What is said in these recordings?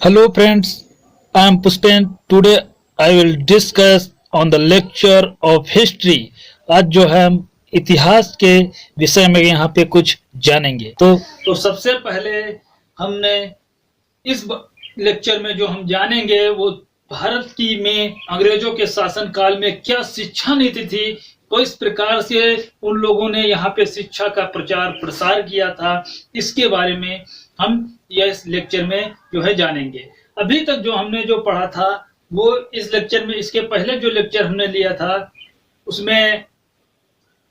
Hello friends, I am Puspen. Today I will discuss on the lecture of history. आज जो है हम इतिहास के विषय में यहाँ पे कुछ जानेंगे। तो सबसे पहले हमने इस लेक्चर में जो हम जानेंगे वो भारत की में अंग्रेजों के शासन काल में क्या शिक्षा नीति थी, किस प्रकार से उन लोगों ने यहाँ पे शिक्षा का प्रचार प्रसार किया था, इसके बारे में हम इस लेक्चर में जो है जानेंगे। अभी तक जो हमने जो पढ़ा था वो इस लेक्चर में, इसके पहले जो लेक्चर हमने लिया था उसमें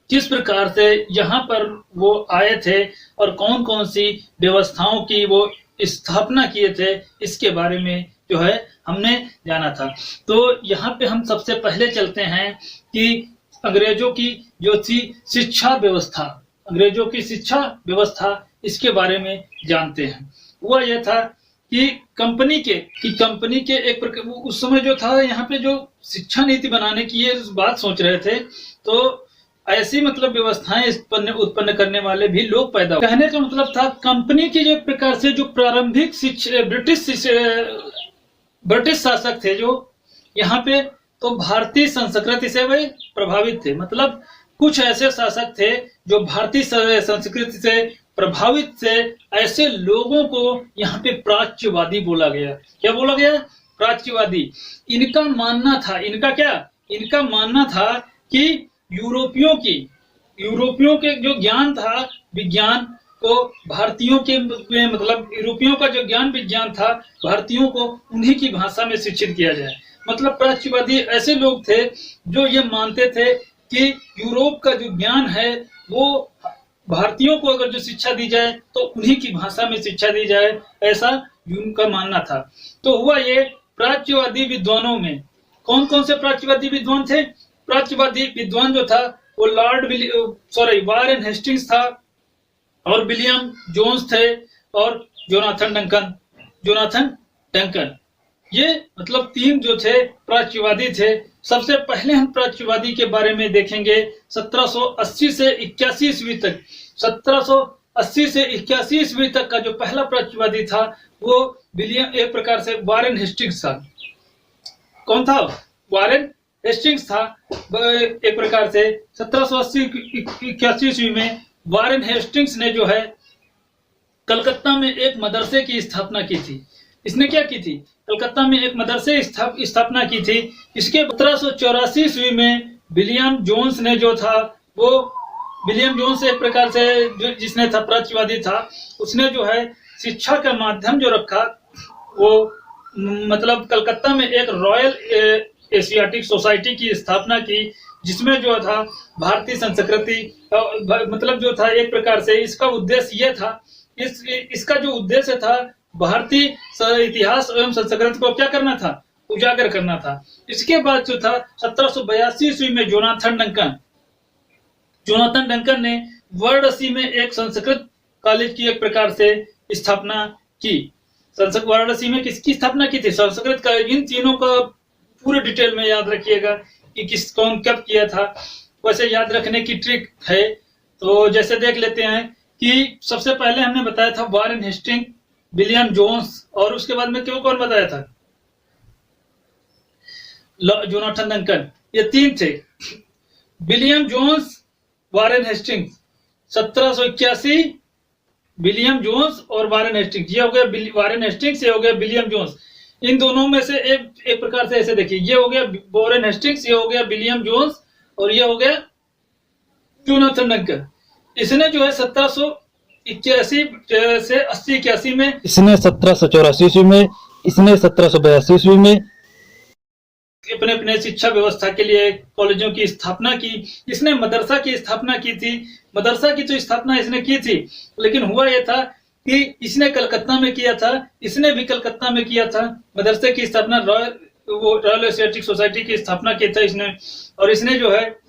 किस प्रकार से यहाँ पर वो आए थे और कौन कौन सी व्यवस्थाओं की वो स्थापना किए थे, इसके बारे में जो है हमने जाना था। तो यहाँ पे हम सबसे पहले चलते हैं कि अंग्रेजों की जो थी शिक्षा व्यवस्था, अंग्रेजों की शिक्षा व्यवस्था, इसके बारे में जानते हैं। वह यह था कि कंपनी के एक प्रकार उस समय जो था यहाँ पे जो शिक्षा नीति बनाने की ये बात सोच रहे थे, तो ऐसी मतलब व्यवस्थाएं उत्पन्न करने वाले भी लोग पैदा हुए। कहने का मतलब था कंपनी की एक प्रकार से जो प्रारंभिक ब्रिटिश शासक थे जो यहाँ पे, तो भारतीय संस्कृति से वे प्रभावित थे। मतलब कुछ ऐसे शासक थे जो भारतीय संस्कृति से प्रभावित थे। ऐसे लोगों को यहाँ पे प्राच्यवादी बोला गया। क्या बोला गया? प्राच्यवादी। इनका मानना था कि यूरोपियों के जो ज्ञान था, विज्ञान को भारतीयों के में, मतलब यूरोपियों का जो ज्ञान विज्ञान था, भारतीयों को उन्हीं की भाषा में शिक्षित किया जाए। मतलब प्राच्यवादी ऐसे लोग थे जो ये मानते थे कि यूरोप का जो ज्ञान है वो भारतीयों को अगर जो शिक्षा दी जाए तो उन्हीं की भाषा में शिक्षा दी जाए, ऐसा उनका मानना था। तो हुआ ये, प्राच्यवादी विद्वानों में कौन कौन से प्राच्यवादी विद्वान थे? प्राच्यवादी विद्वान जो था वो वारेन हेस्टिंग्स था और विलियम जोन्स थे और जोनाथन डंकन। ये मतलब तीन जो थे प्राच्यवादी थे। सबसे पहले हम प्राच्यवादी के बारे में देखेंगे 1780 से 81 ईस्वी तक। 1780 से 81 ईस्वी तक का जो पहला प्राच्यवादी था वो एक प्रकार से वारेन हेस्टिंग्स था। कौन था? वारेन हेस्टिंग्स था। एक प्रकार से 1780-81 ईस्वी में वारेन हेस्टिंग्स ने जो है कलकत्ता में एक मदरसे की स्थापना की थी। इसने क्या की थी? कलकत्ता में एक मदरसे स्थापना की थी। इसके 1784 ईस्वी में विलियम जोन्स ने जो था वो, विलियम जोन्स एक प्रकार से जिसने था प्राच्यवादी था, उसने जो है शिक्षा का माध्यम जो रखा वो मतलब कलकत्ता में एक रॉयल एशियाटिक सोसाइटी की स्थापना की, जिसमें जो था भारतीय संस्कृति मतलब जो था एक प्रकार से इसका उद्देश्य यह था, इसका जो उद्देश्य था भारतीय इतिहास एवं संस्कृति को क्या करना था? उजागर करना था। इसके बाद जो था 1782 ईस्वी में जोनाथन डंकन ने वाराणसी में एक संस्कृत कॉलेज की एक प्रकार से स्थापना की। वाराणसी में किसकी स्थापना की थी? संस्कृत का। इन तीनों का पूरे डिटेल में याद रखिएगा कि कौन कब किया था। वैसे याद रखने की ट्रिक है, तो जैसे देख लेते हैं कि सबसे पहले हमने बताया था वारेन हेस्टिंग, विलियम जोन्स, और उसके बाद में कौन बताया था? Jonathan Duncan. ये तीन थे, William Jones, Warren Hastings. 1781 William Jones और वारेन हेस्टिंग्स, ये हो गया वारेन हेस्टिंग्स, ये हो गया विलियम जोन्स। इन दोनों में से एक प्रकार से ऐसे देखिए, ये हो गया वारेन हेस्टिंग्स, ये हो गया विलियम जोन्स और ये हो गया जोनाथन डंकन। इसने जो है 1781 से 80-81 में, इसने 1784 ईस्वी में, इसने 1782 ईस्वी में अपने अपने शिक्षा व्यवस्था के लिए कॉलेजों की स्थापना की। इसने मदरसा की स्थापना की थी। मदरसा की तो स्थापना इसने की थी, लेकिन हुआ यह था कि इसने कलकत्ता में किया था, इसने भी कलकत्ता में किया था मदरसे की स्थापना। रॉयल एशियाटिक सोसाइटी की स्थापना की था इसने। और इसने जो है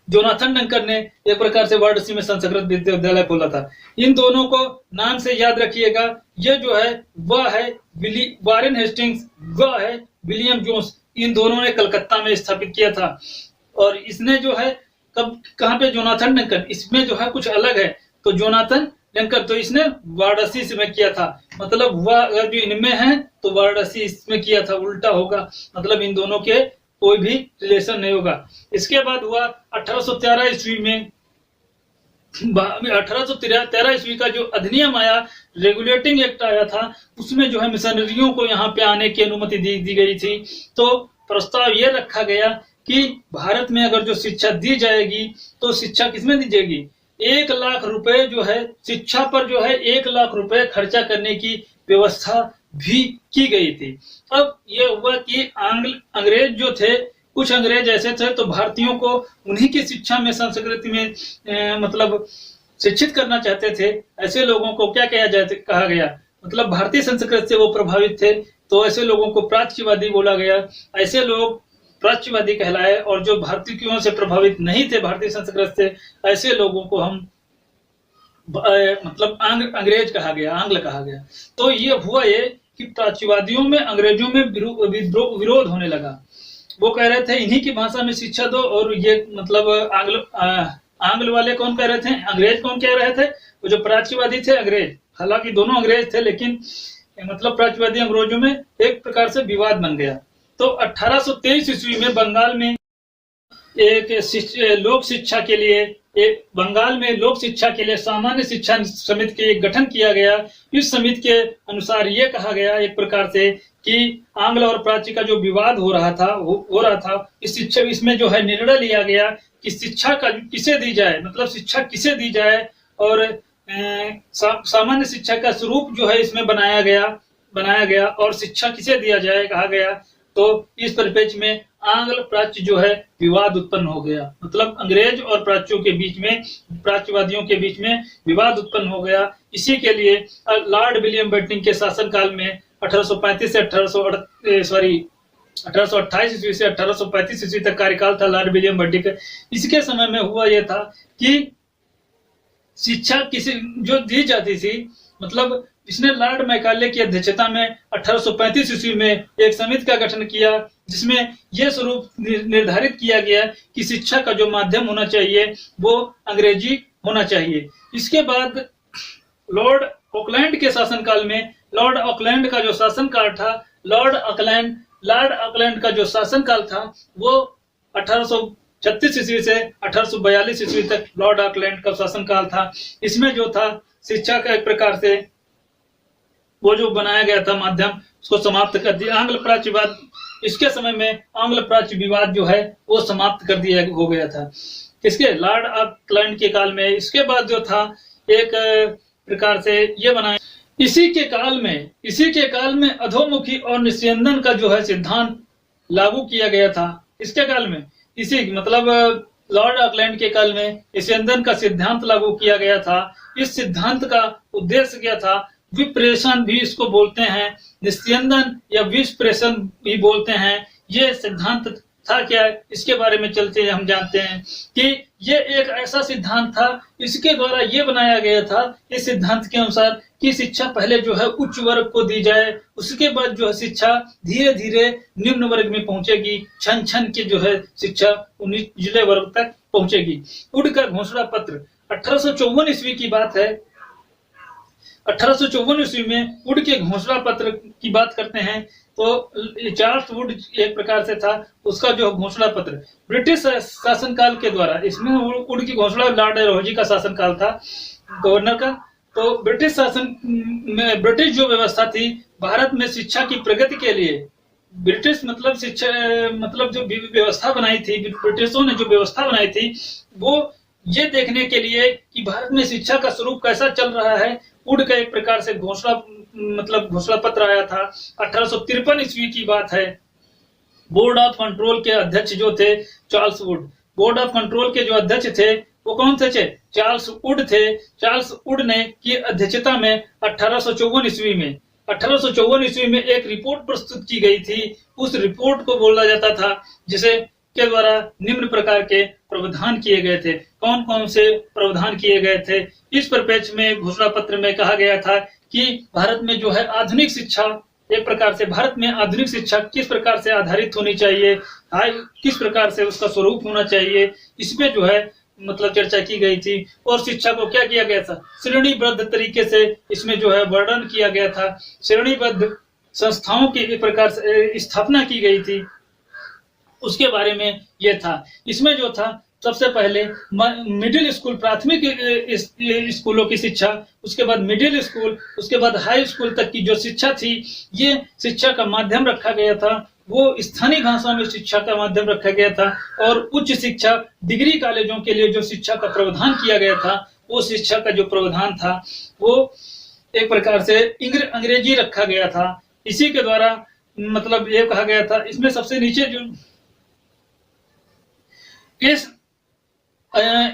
जोनाथन डंकन ने एक प्रकार से वाराणसी में संस्कृत विश्वविद्यालय खोला था। इन दोनों को नाम से याद रखिएगा। ये जो है वह है वारेन हेस्टिंग्स, वह है विलियम जोन्स। इन दोनों ने कलकत्ता में स्थापित किया था और इसने जो है कब कहाँ पे? Jonathan Duncan. इसमें जो है कुछ अलग है, तो जोनाथन डंकन तो इसने वाराणसी में किया था, मतलब हुआ अगर जो इनमें है तो वाराणसी इसमें किया था, उल्टा होगा, मतलब इन दोनों के कोई भी रिलेशन नहीं होगा। इसके बाद हुआ 1813 ईस्वी में, 1813 ईस्वी का जो अधिनियम आया, रेगुलेटिंग एक्ट आया था, उसमें जो है मिशनरियों को यहाँ पे आने की अनुमति दी गई थी। तो प्रस्ताव ये रखा गया कि भारत में अगर जो शिक्षा दी जाएगी तो शिक्षा किसमें दी जाएगी? 1 लाख रुपए जो है शिक्षा पर जो है 1 लाख रुपए खर्चा करने की व्यवस्था भी की गई थी। अब ये हुआ कि अंग्रेज जो थे, कुछ अंग्रेज ऐसे थे तो भारतीयों को उन्हीं की शिक्षा में, संस्कृति में मतलब शिक्षित करना चाहते थे। ऐसे लोगों को क्या कहा गया? मतलब भारतीय संस्कृति से वो प्रभावित थे, तो ऐसे लोगों को प्राच्यवादी बोला गया। ऐसे लोग प्राच्यवादी कहलाए, और जो भारतीयों से प्रभावित नहीं थे भारतीय संस्कृति से, ऐसे लोगों को हम मतलब अंग्रेज कहा गया, आंग्ल कहा गया। तो ये हुआ ये कि प्राच्यवादियों में, अंग्रेजों में विरोध होने लगा। वो कह रहे थे इन्हीं की भाषा में शिक्षा दो, और ये मतलब आंग्ल वाले कौन कह रहे थे? अंग्रेज कौन कह रहे थे? वो जो प्राच्यवादी थे अंग्रेज, हालांकि दोनों अंग्रेज थे, लेकिन मतलब प्राच्यवादी अंग्रेजों में एक प्रकार से विवाद बन गया। तो 1823 ईस्वी में बंगाल में लोक शिक्षा के लिए सामान्य शिक्षा समिति के गठन किया गया। इस समिति के अनुसार ये कहा गया एक प्रकार से कि आंग्ल और प्राच्य का जो विवाद हो रहा था, इसमें जो है निर्णय लिया गया कि शिक्षा का किसे दी जाए, मतलब शिक्षा किसे दी जाए, और सामान्य शिक्षा का स्वरूप जो है इसमें बनाया गया और शिक्षा किसे दिया जाए कहा गया। तो इस परिप्रेक्ष्य में आंग्ल प्राच्य जो है विवाद उत्पन्न हो गया, मतलब अंग्रेज और प्राच्यों के बीच में, प्राच्यवादियों के बीच में विवाद उत्पन्न हो गया। इसी के लिए लॉर्ड विलियम बेंटिंक के शासनकाल में 1828 से 1828 ईस्वी से 1835 ईस्वी तक कार्यकाल था लॉर्ड विलियम बेंटिंक का। इसके समय में हुआ यह था कि शिक्षा किसी जो दी जाती थी, मतलब इसने लॉर्ड मैकाले की अध्यक्षता में 1835 ईस्वी में एक समिति का गठन किया, जिसमें यह स्वरूप निर्धारित किया गया कि शिक्षा का जो माध्यम होना चाहिए वो अंग्रेजी होना चाहिए। इसके बाद लॉर्ड ऑकलैंड के शासनकाल में, लॉर्ड ऑकलैंड का जो शासनकाल था, लॉर्ड ऑकलैंड का जो शासनकाल था वो 1836 ईस्वी से 1842 ईस्वी तक लॉर्ड ऑकलैंड का शासनकाल था। इसमें जो था शिक्षा का एक प्रकार से वो जो बनाया गया था माध्यम, उसको समाप्त कर दिया। आंग्ल प्राच्यवाद, इसके समय में आंग्ल प्राच्य विवाद जो है वो समाप्त कर दिया हो गया था किसके? लॉर्ड ऑकलैंड के काल में। इसके बाद जो था एक प्रकार से ये बनाया। इसी के काल में अधोमुखी और निस्यंदन का जो है सिद्धांत लागू किया गया था। इसके काल में, इसी मतलब लॉर्ड ऑकलैंड के काल में निस्यंदन का सिद्धांत लागू किया गया था। इस सिद्धांत का उद्देश्य क्या था? विप्रेषण भी इसको बोलते हैं, निस्यंदन या विप्रेषण भी बोलते हैं। ये सिद्धांत था क्या, इसके बारे में चलते हम जानते हैं कि ये एक ऐसा सिद्धांत था, इसके द्वारा ये बनाया गया था इस सिद्धांत के अनुसार कि शिक्षा पहले जो है उच्च वर्ग को दी जाए, उसके बाद जो है शिक्षा धीरे धीरे निम्न वर्ग में पहुंचेगी, छन छन के जो है शिक्षा निचले वर्ग तक पहुंचेगी। वुड का घोषणा पत्र 1854 ईस्वी की बात है। 1854 ईस्वी में वुड के घोषणा पत्र की बात करते हैं तो चार्ल्स वुड एक प्रकार से था, उसका जो घोषणा पत्र ब्रिटिश शासनकाल के द्वारा, इसमें वुड की घोषणा लॉर्ड डलहौजी का शासनकाल था गवर्नर का। तो ब्रिटिश शासन में, ब्रिटिश जो व्यवस्था थी भारत में शिक्षा की प्रगति के लिए, ब्रिटिश मतलब शिक्षा मतलब जो व्यवस्था बनाई थी, ब्रिटिशों ने जो व्यवस्था बनाई थी वो ये देखने के लिए कि भारत में शिक्षा का स्वरूप कैसा चल रहा है, वुड का एक प्रकार से घोषणा पत्र आया था। 1853 ईस्वी की बात है। बोर्ड ऑफ कंट्रोल के अध्यक्ष जो थे Charles Wood, board of control के जो अध्यक्ष थे वो कौन थे? चार्ल्स वुड थे। चार्ल्स वुड ने की अध्यक्षता में 1854 ईस्वी में एक रिपोर्ट प्रस्तुत की गई थी। उस रिपोर्ट को बोला जाता था जिसे के द्वारा निम्न प्रकार के प्रावधान किए गए थे। कौन कौन से प्रावधान किए गए थे? इस परिप्रेक्ष्य में घोषणा पत्र में कहा गया था कि भारत में जो है आधुनिक शिक्षा, एक प्रकार से भारत में आधुनिक शिक्षा किस प्रकार से आधारित होनी चाहिए, हाई किस प्रकार से उसका स्वरूप होना चाहिए, इसमें जो है मतलब चर्चा की गई थी। और शिक्षा को क्या किया गया था, श्रेणीबद्ध तरीके से इसमें जो है वर्णन किया गया था। श्रेणीबद्ध संस्थाओं की एक प्रकार से स्थापना की गई थी, उसके बारे में ये था। इसमें जो था सबसे पहले मिडिल स्कूल, प्राथमिक स्कूलों की शिक्षा, उसके बाद मिडिल स्कूल, उसके बाद हाई स्कूल तक की जो शिक्षा थी, ये शिक्षा का माध्यम रखा गया था, वो स्थानीय भाषा में शिक्षा का माध्यम रखा गया था। और उच्च शिक्षा डिग्री कॉलेजों के लिए जो शिक्षा का प्रावधान किया गया था, वो शिक्षा का जो प्रावधान था वो एक प्रकार से अंग्रेजी रखा गया था। इसी के द्वारा मतलब ये कहा गया था, इसमें सबसे नीचे जो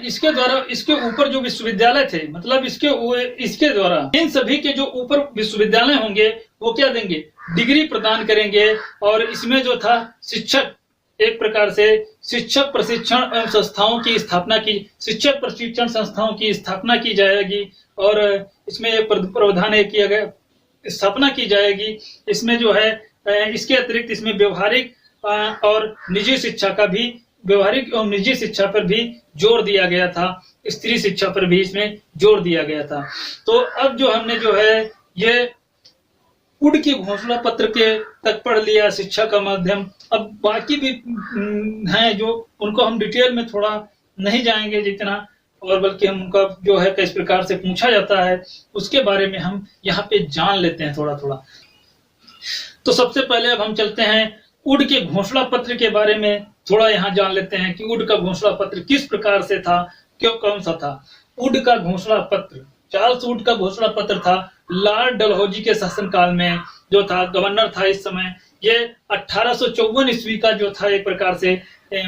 इसके द्वारा, इसके ऊपर जो विश्वविद्यालय थे, मतलब इसके द्वारा इन सभी के जो ऊपर विश्वविद्यालय होंगे वो क्या देंगे, डिग्री प्रदान करेंगे। और इसमें जो था शिक्षक, एक प्रकार से शिक्षक प्रशिक्षण संस्थाओं की स्थापना की, शिक्षक प्रशिक्षण संस्थाओं की स्थापना की जाएगी। और इसमें एक प्रावधान किया गया, स्थापना की जाएगी। इसमें जो है इसके अतिरिक्त इसमें व्यवहारिक और निजी शिक्षा का भी, व्यवहारिक और निजी शिक्षा पर भी जोर दिया गया था। स्त्री शिक्षा पर भी इसमें जोर दिया गया था। तो अब जो हमने जो है ये उड की घोषणा पत्र के तक पढ़ लिया, शिक्षा का माध्यम। अब बाकी भी हैं जो, उनको हम डिटेल में थोड़ा नहीं जाएंगे जितना, और बल्कि हम उनका जो है किस प्रकार से पूछा जाता है उसके बारे में हम यहाँ पे जान लेते हैं थोड़ा थोड़ा। तो सबसे पहले अब हम चलते हैं उड के घोषणा पत्र के बारे में, थोड़ा यहाँ जान लेते हैं कि उड का घोषणा पत्र किस प्रकार से था, क्यों, कौन सा था। उड का घोषणा पत्र, चार्ल्स उड का घोषणा पत्र था लॉर्ड डलहौजी के शासनकाल में, जो था गवर्नर था इस समय। ये 1854 ईस्वी का जो था, एक प्रकार से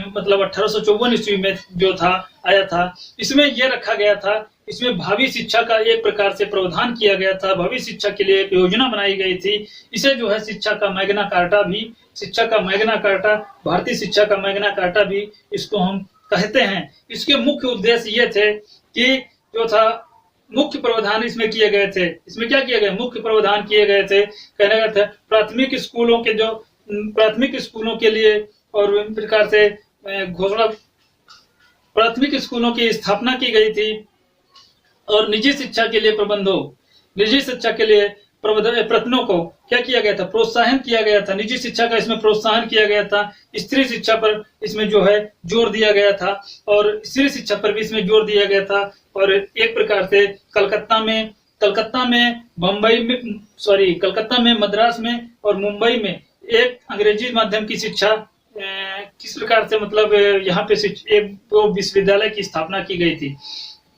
मतलब 1854 ईस्वी में जो था आया था। इसमें यह रखा गया था, इसमें भावी शिक्षा का एक प्रकार से प्रावधान किया गया था, भावी शिक्षा के लिए एक योजना बनाई गई थी। इसे जो है शिक्षा का मैग्ना कार्टा भी, शिक्षा का मैग्ना कार्टा, भारतीय शिक्षा का मैग्ना कार्टा भी इसको हम कहते हैं। इसके मुख्य उद्देश्य ये थे कि जो था मुख्य प्रावधान इसमें किए गए थे। इसमें क्या किए गए, मुख्य प्रावधान किए गए थे। कहने का था प्राथमिक स्कूलों के, जो प्राथमिक स्कूलों के लिए और विभिन्न प्रकार से घोषणा, प्राथमिक स्कूलों की स्थापना की गई थी। और निजी शिक्षा के लिए प्रबंधों, निजी शिक्षा के लिए प्रयत्नों को क्या किया गया था, प्रोत्साहन किया गया था। निजी शिक्षा का इसमें प्रोत्साहन किया गया था। स्त्री शिक्षा पर इसमें जो है जोर दिया गया था, और स्त्री शिक्षा पर भी इसमें जोर दिया गया था। और एक प्रकार से कलकत्ता में, बम्बई में, कलकत्ता में, मद्रास में और मुंबई में एक अंग्रेजी माध्यम की शिक्षा किस प्रकार से, मतलब यहाँ पे एक विश्वविद्यालय की स्थापना की गई थी,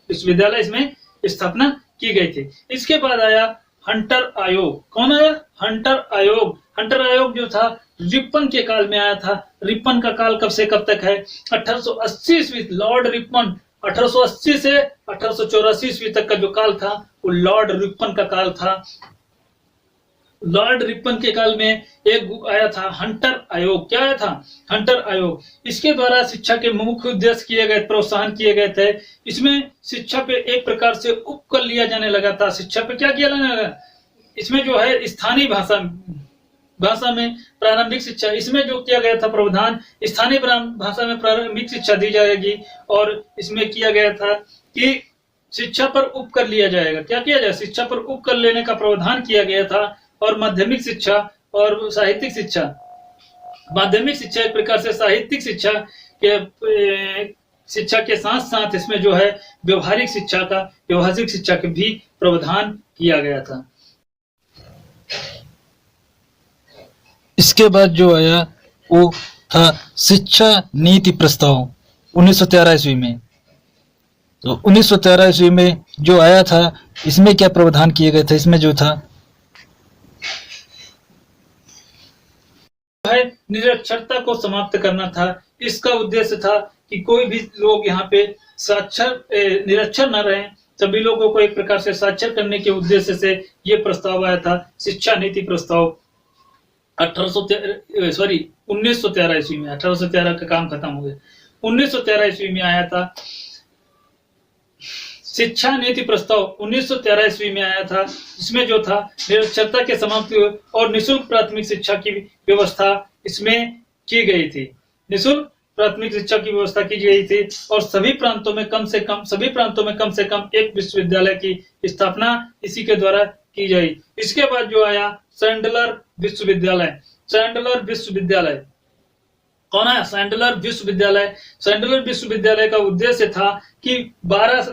विश्वविद्यालय इसमें स्थापना की गई थी। इसके बाद आया हंटर आयोग। कौन आया, हंटर आयोग। हंटर आयोग जो था रिपन के काल में आया था। रिपन का काल कब से कब तक है, 1880 ईस्वी, लॉर्ड रिपन 1880 से 1884 ईस्वी तक का जो काल था वो लॉर्ड रिपन का काल था। लॉर्ड रिपन के काल में एक आया था हंटर आयोग। क्या आया था, हंटर आयोग। इसके द्वारा शिक्षा के मुख्य उद्देश्य किए गए, प्रोत्साहन किए गए थे। इसमें शिक्षा पे एक प्रकार से उपकर लिया जाने लगा था। शिक्षा पे क्या किया जाने लगा, इसमें जो है स्थानीय भाषा में प्रारंभिक शिक्षा, इसमें जो किया गया था प्रावधान, स्थानीय भाषा में प्रारंभिक शिक्षा दी जाएगी। और इसमें किया गया था कि शिक्षा पर उपकर लिया जाएगा। क्या किया जाए, शिक्षा पर उपकर लेने का प्रावधान किया गया था। और माध्यमिक शिक्षा और साहित्यिक शिक्षा, माध्यमिक शिक्षा एक प्रकार से साहित्यिक शिक्षा के साथ साथ इसमें जो है व्यवहारिक शिक्षा का भी प्रावधान किया गया था। इसके बाद जो आया वो था शिक्षा नीति प्रस्ताव 1913 ईस्वी में। तो 1913 ईस्वी में जो आया था, इसमें क्या प्रावधान किए गए थे, इसमें जो था निरक्षरता को समाप्त करना था। इसका उद्देश्य था कि कोई भी लोग यहाँ पे निरक्षर न रहें, सभी लोगों को एक प्रकार से साक्षर करने के उद्देश्य से ये प्रस्ताव आया था, शिक्षा नीति प्रस्ताव 1913 ईस्वी में। 1813 का काम खत्म हो गया, 1913 ईस्वी में आया था शिक्षा नीति प्रस्ताव। 1913 ईस्वी में आया था। इसमें जो था निरक्षरता के समाप्ति और निःशुल्क प्राथमिक शिक्षा की व्यवस्था इसमें की गई थी। निःशुल्क प्राथमिक शिक्षा की व्यवस्था की गई थी और सभी प्रांतों में कम से कम एक विश्वविद्यालय की स्थापना इसी के द्वारा की गई। इसके बाद जो आया सैंडलर विश्वविद्यालय। सैंडलर विश्वविद्यालय कौन है? सैंडलर विश्वविद्यालय। सैंडलर विश्वविद्यालय का उद्देश्य था कि 12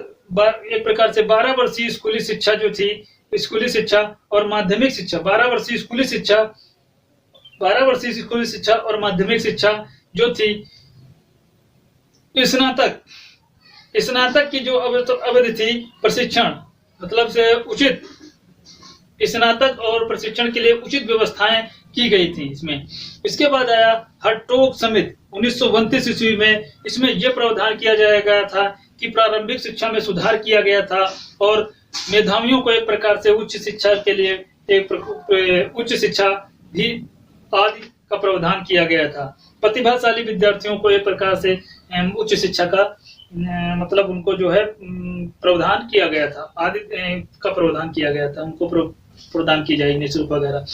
वर्षीय स्कूली शिक्षा जो थी, स्कूली शिक्षा और माध्यमिक शिक्षा, 12 वर्षीय स्कूली शिक्षा और माध्यमिक शिक्षा जो थी, स्नातक की जो अवधि थी, प्रशिक्षण मतलब से उचित स्नातक और प्रशिक्षण के लिए उचित व्यवस्थाएं की गई थी इसमें। इसके बाद आया हर्टोग समिति 1932 ईस्वी में। इसमें यह प्रावधान किया गया था कि प्रारंभिक शिक्षा में सुधार किया गया था और मेधावियों को एक प्रकार से उच्च शिक्षा के लिए उच्च शिक्षा भी आदि का प्रावधान किया गया था। प्रतिभाशाली विद्यार्थियों को एक प्रकार से उच्च शिक्षा का मतलब उनको जो है प्रावधान किया गया था, आदि का प्रावधान किया गया था, उनको प्रदान की जाएगी निःशुल्क वगैरह।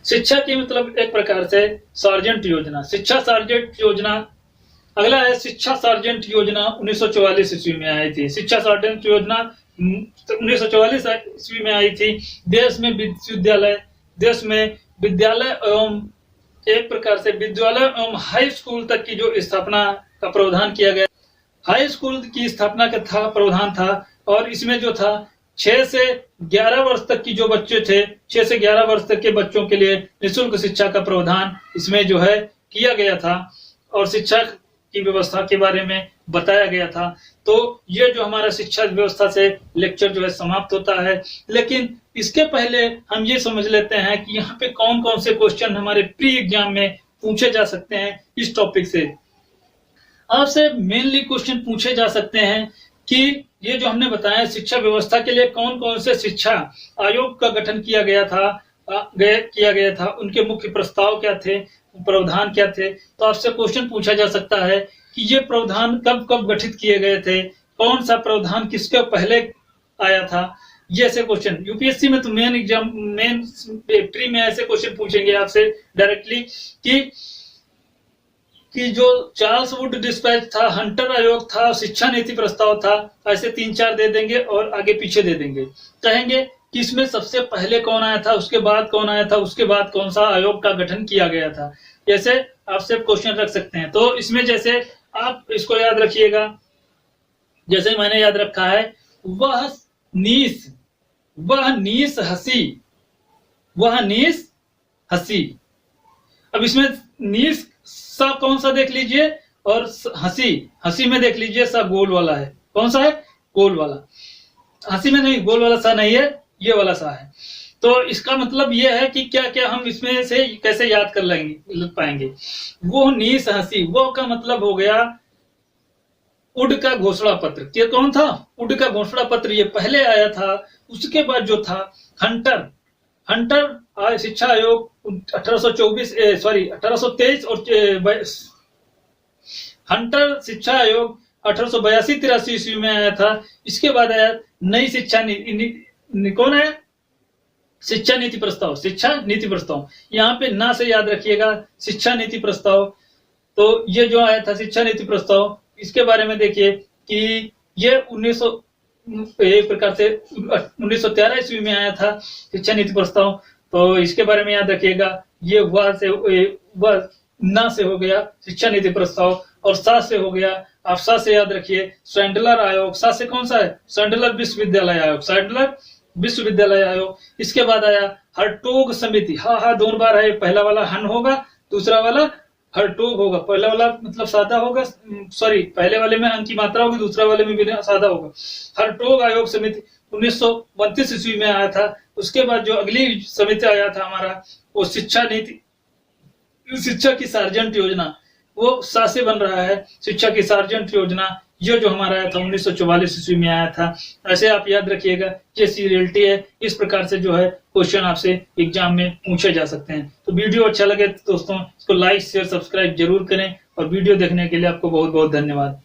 शिक्षा की मतलब एक प्रकार से सार्जेंट योजना, शिक्षा सार्जेंट योजना। अगला है शिक्षा सार्जेंट योजना 1944 ईस्वी में आई थी। शिक्षा सार्जेंट योजना 1944 ईस्वी में आई थी। देश में विद्यालय एवं एक प्रकार से विद्यालय एवं हाई स्कूल तक की जो स्थापना का प्रावधान किया गया। हाई स्कूल की स्थापना का प्रावधान था और इसमें जो था 6 से 11 वर्ष तक की जो बच्चे थे, 6 से 11 वर्ष तक के बच्चों के लिए निःशुल्क शिक्षा का प्रावधान इसमें जो है किया गया था और शिक्षा की व्यवस्था के बारे में बताया गया था। तो ये जो हमारा शिक्षा व्यवस्था से लेक्चर जो है समाप्त होता है, लेकिन इसके पहले हम ये समझ लेते हैं कि यहाँ पे कौन कौन से क्वेश्चन हमारे प्री एग्जाम में पूछे जा सकते हैं। इस टॉपिक से आपसे मेनली क्वेश्चन पूछे जा सकते हैं कि ये जो हमने बताया शिक्षा व्यवस्था के लिए कौन कौन से शिक्षा आयोग का गठन किया गया था, उनके मुख्य प्रस्ताव क्या थे, प्रावधान क्या थे। तो आपसे क्वेश्चन पूछा जा सकता है कि ये प्रावधान कब कब गठित किए गए थे, कौन सा प्रावधान किसके पहले आया था। ये ऐसे क्वेश्चन यूपीएससी में तो मेन प्री में ऐसे क्वेश्चन पूछेंगे आपसे डायरेक्टली कि जो चार्ल्स वुड डिस्पैच था, हंटर आयोग था, शिक्षा नीति प्रस्ताव था, ऐसे 3-4 दे देंगे और आगे पीछे दे देंगे। कहेंगे कि इसमें सबसे पहले कौन आया था, उसके बाद कौन आया था, उसके बाद कौन सा आयोग का गठन किया गया था। ऐसे आपसे क्वेश्चन रख सकते हैं। तो इसमें जैसे आप इसको याद रखिएगा, जैसे मैंने याद रखा है, वह नीस हंसी। अब इसमें नीस सा कौन सा देख लीजिए और हंसी में देख लीजिए सा गोल वाला है। कौन सा है? गोल वाला। हंसी में नहीं, गोल वाला सा नहीं है, ये वाला सा है। तो इसका मतलब ये है कि क्या क्या हम इसमें से कैसे याद कर पाएंगे। वो नीस हंसी, वो का मतलब हो गया उड का घोषणा पत्र। ये कौन था? उड का घोषणा पत्र, ये पहले आया था। उसके बाद जो था हंटर शिक्षा आयोग 1823 और हंटर शिक्षा आयोग 1882-83 ईस्वी में आया था। इसके बाद आया नई शिक्षा नीति। कौन है? शिक्षा नीति प्रस्ताव। यहाँ पे ना से याद रखिएगा, शिक्षा नीति प्रस्ताव। तो ये जो आया था शिक्षा नीति प्रस्ताव, इसके बारे में देखिए कि ये 1913 ईस्वी में आया था शिक्षा नीति प्रस्ताव। तो इसके बारे में याद रखिएगा, ये वह ना से हो गया शिक्षा नीति प्रस्ताव और सा से हो गया। आप सा से याद रखिए सैंडलर आयोग। सा से कौन सा है? सैंडलर विश्वविद्यालय आयोग। इसके बाद आया हर्टोग समिति। हाँ 2 बार है, पहला वाला हन होगा, दूसरा वाला हर्टोग होगा। पहला वाला मतलब सादा होगा, पहले वाले में हन की मात्रा होगी, दूसरा वाले में बिना सादा होगा। हर्टोग आयोग समिति 1932 ईस्वी में आया था। उसके बाद जो अगली समिति आया था हमारा, वो शिक्षा की सार्जेंट योजना, वो सा से बन रहा है। शिक्षा की सार्जेंट योजना ये जो हमारा आया था 1944 ईस्वी में आया था। ऐसे आप याद रखिएगा, ये सीरियलिटी है। इस प्रकार से जो है क्वेश्चन आपसे एग्जाम में पूछे जा सकते हैं। तो वीडियो अच्छा लगे तो दोस्तों इसको लाइक शेयर सब्सक्राइब जरूर करें और वीडियो देखने के लिए आपको बहुत बहुत धन्यवाद।